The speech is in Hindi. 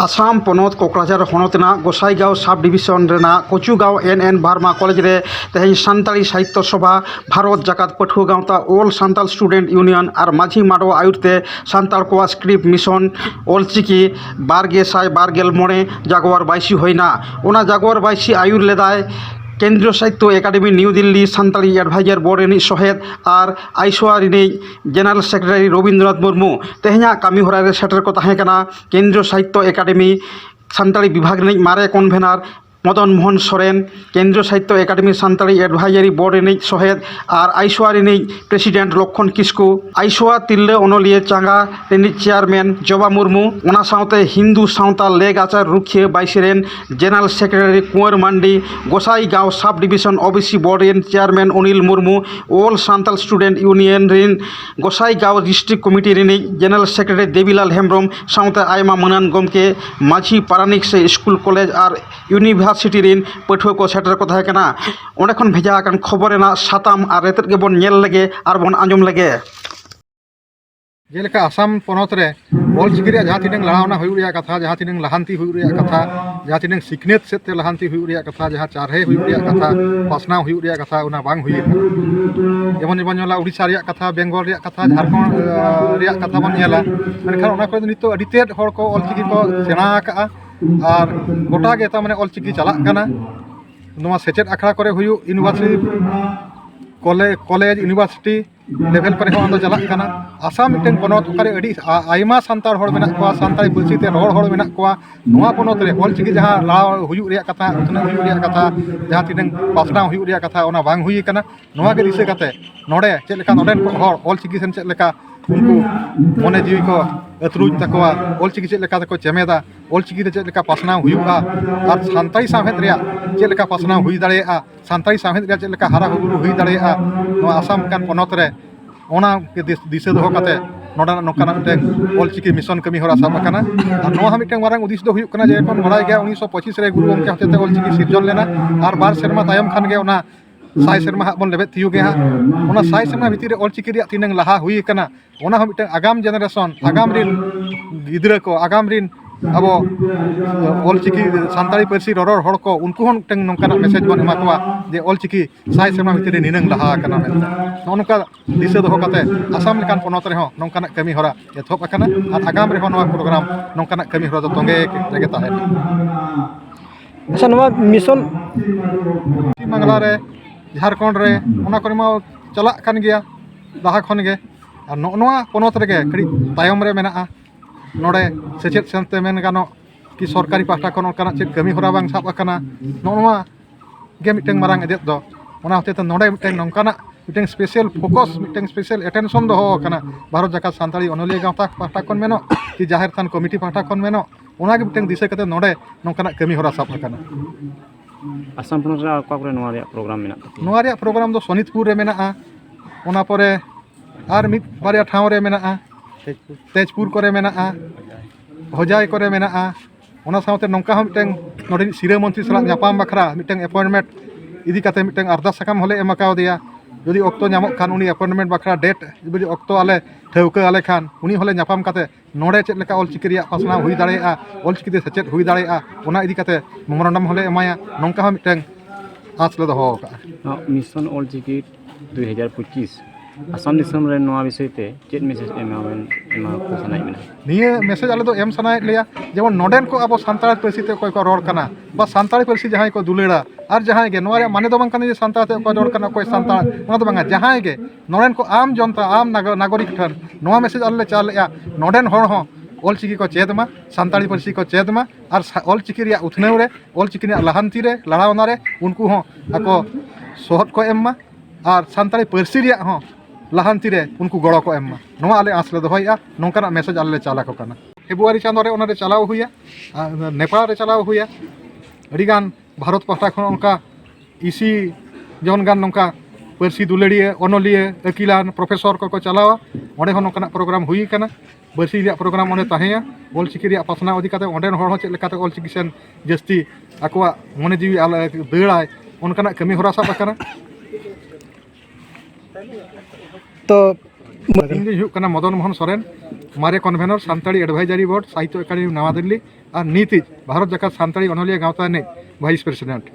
Assam पनत Kokrajhar हनतना गोसाईगाँव sub division कचुगाँव N बारमा कलेज रे तेहें सानताली साहित्य सभा Bharat जाकात पठुआ गाँवता all Santal student union और माझी माडो आयुरते सान्ताल कोआ स्क्रिप्ट मिशन ऑलचिकी 12/12 जागुआर बाईसी होना ओना जागुआर बाईसी आयुर लेदाय Kendriya Sahitya Akademi new Delhi Santali advisory board रिनी सहेद और आईसोआ रिनी जेनारेल सेक्रेटारी रवीन्द्रनाथ मुर्मू तेहें कामी हरा रे सेटर को तहें केंद्रीय साहित्य एकाडेमी सान्ताली विभाग रिनी मारे कन्भेनार मदन मोहन सोरेन केंद्रीय साहित्य एकाडेमी सान्ताली एडभाइजरी बोर्ड रिनी सहेद और आईसोआ रिनी प्रेसिडेंट लक्षण किस्कू आईसोआ तिल्ले अनलिया चांगा रिनी चेयरमैन जबा मुर्मू ओना साउते हिंदू सावता लेग आचार रुखिए बाइसेरेन जेनारेल सेक्रेटारी कुंवर मांडी Gossaigaon sub division OBC board रिन chairman Anil Murmu all Santal student union रिन गोसाईगाँव डिस्ट्रिक्ट कमिटी रिनी जेनारेल सेक्रेटारी देवीलाल हेम्ब्रम साउते आयमा मनन गमके माझी पारानिक से स्कूल कॉलेज और यूनिवर्सिटी रिन पठुआ को सेटर को तहें ओंडे खन भेजा आकान खबर रेना साताम और रेतेद के बन नेल लगे और बन आंजम लगे जेलेका आसाम पनत रे ऑलचिकी रे जहाँ तीन लड़ावना हुई रिया कथा जहाँ तीन लहांती हुई रिया कथा जहाँ तीन सिकनेत सेते लहांती हुई रिया कथा जहाँ चारहे हुई रिया कथा पासनाव हुई रिया कथा उना बांग हुई जेमन जेमन नेला उड़ीसा रिया कथा बेंगल रिया कथा झारखंड रिया कथा बन नेला मेनखान ओना को नितो अडी तेड हर को ऑलचिकी को सेना का और गोटा गे ता माने ऑलचिकी चलाक काना नोआ सेचेद आखड़ा करे हुई यूनिवर्सिटी कॉलेज यूनिवर्सिटी लेवल पर हो चलाक काना आसाम मिटन पनत ओकारे अडी आयमा सान्ताल हड़ मेना कोआ सान्ताली पार्सी ते रड़ हड़ मेना कोआ नोआ पनत रे ऑलचिकी जहाँ लाव हुई रिया कथा उतना हुई रिया कथा जहाँ तीन पासना हुई रिया कथा ओना बांग हुई काना नोआ के दिसे कते नोडे चेद लेका नोडेन को हड़ ऑलचिकी सेन चेद लेका उनको मने जीवी को अतरुज तकवा ऑलचिकी चेद लेका तको चेमेदा ऑलचिकी रे चेद लेका पासना हुआ और सान्ताली साहेद रिया चेद लेका पासना हुई दाड़ेया सान्ताली साहेद रिया चेद लेका हारा गुरु हुई दाड़ेया नोआ आसाम कान पनत रे ओना के दिसे दोहो कते नोडा नोकाना मिटन ऑलचिकी मिशन कमी हरा साब आकाना और नोआ मिटन मारांग उद्देश्य दो हुयुक कना जे कोन बड़ाय गया 1925 रे गुरु गमके हतेते ऑलचिकी सिरजन लेना और 12 सेरमा तायम खान गे ओना साई सेरमा हाक बन लेबेत थियु गे हा ओना साई सेरमा भितर ऑलचिकी रिया तीनंग लहा हुई कना ओना मिटन आगाम जेनारेशन आगाम रिन गिद्रा को आगाम रिन अब ऑलचिकी सान्ताली पार्सी ररर हड़ को उनको हन मिटन नोकाना मेसेज बन एमा कोआ जे ऑलचिकी साई सेरमा भितर निनंग लहा कना मेन नोनका दिसे दोहो कते आसाम लेकान पनत रे हो नोकाना कमी हरा एथोप आकाना और आगाम रे हो नोआ प्रोग्राम नोकाना कमी हरा दो तोंगे रेगे ताहेना अच्छा नोआ मिशन मंगला रे झारखंड रे ओना करे मा चलाक कान गया लहा खन गे और नोआ पनत रेगे कड़ी तायम रे मेना नोडे सेचेद सेनते मेन गानो कि सरकारी पाहटा खन ओनकाना चेद कमी हरा बांग साब आकाना नोआ गे मिटeng मारांग एदेत दो ओना होते नोडे मिटeng नोंकाना मिटeng स्पेशल फोकस मिटeng स्पेशल अटेंशन दो काना भारत जाकात सान्ताली अनलिया गाँवता पाहटा खन मेनो कि जाहिर थान कमिटी पाहटा खन मेनो ओना गे मिटeng दिसे कते नोडे नोंकाना कमी हरा साब आकाना आसाम पनत रे अका करे नोआ रे प्रोग्राम मेना नोआ रे प्रोग्राम दो सोनितपुर रे मेना ओना परे आर मिद बारिया ठाव रे मेना तेजपुर करे मेना भजाई करे मेना ओना साउते नोंका हो मिटeng नोडे सिरा मंत्री सलाक ᱧᱟᱯᱟᱢ बखरा मिटeng अपॉइंटमेंट इदी कते मिटeng अरदास साकाम होले एमाकाव दिया यदि अक्तो ᱧᱟᱢᱚᱜ खान उनी अपॉइंटमेंट बखरा डेट यदि अक्तो आले ठेवका आले खान उनी होले ᱧᱟᱯᱟᱢ कते नोडे चेद लेका ऑलचिकी रिया पासना हुई दाड़ेया ऑलचिकी ते सेचेद हुई दाड़ेया ओना इदी कते मेमोरेंडम होले एमाया नोंका हो मिटeng आस ले दोहो का मिशन ऑलचिकी 2025 आसाम दिसम रे नोआ विषय ते चेद मेसेज एमा को सनाय मेना निये मेसेज आले दो एम सनाय लिया जेमन नोडेन को अब सान्ताली पार्सी ते कोई को रोड कना बा सान्ताली पार्सी जहां को दुलेड़ा और जहां गे नोआ रे माने दो बांग कना जे सान्ताल ते को रोड कना कोई सान्ताल ओना दो बांगा जहां गे नोडेन को आम जनता आम नागरिक ठन नोआ मेसेज आले चाल या नोडेन हड़ हो ऑलचिकी को चेदमा सान्ताली पार्सी को चेदमा और ऑलचिकी रिया उथनेव रे ऑलचिकी रिया लहांती रे लड़ावना रे उनको हो आको सोहद को एम्मा और सान्ताली पार्सी रिया हो लहांती रे उनको गड़ो को एम्मा नोआ आले आसले दोहया नोंकाना मेसेज आले चाला को कना फेब्रुआरी चांदो रे ओना रे चलाव हुया नेपाल रे चलाव हुया अडिगान भारत पाहटा खन उनका इसी जौन गान नोंका पार्सी दुलेड़िए अनलिए अकिलान प्रोफेसर को चलावा ओंडे हो नोंकाना प्रोग्राम हुई कना पार्सी रिया प्रोग्राम ओंडे ताहेया ऑलचिकी रिया पासना इदी कते ओंडे हड़ हो चेद लेकाते ऑलचिकी सेन जस्ती आकोआ मने जीवी आले देड़ाय ओनकाना कमी हरा साब आकाना तो ᱤᱧ ᱫᱚᱧ ᱦᱩᱭᱩᱜ ᱠᱟᱱᱟ मदन मोहन सोरेन मारे कन्वेनर सानताड़ी एडवाइजरी बोर्ड साहित्य अकादमी नवा दिल्ली और नीतिज भारत जाकात सानताड़ी अनलिया गाँवता ने वाइस प्रेसिडेंट।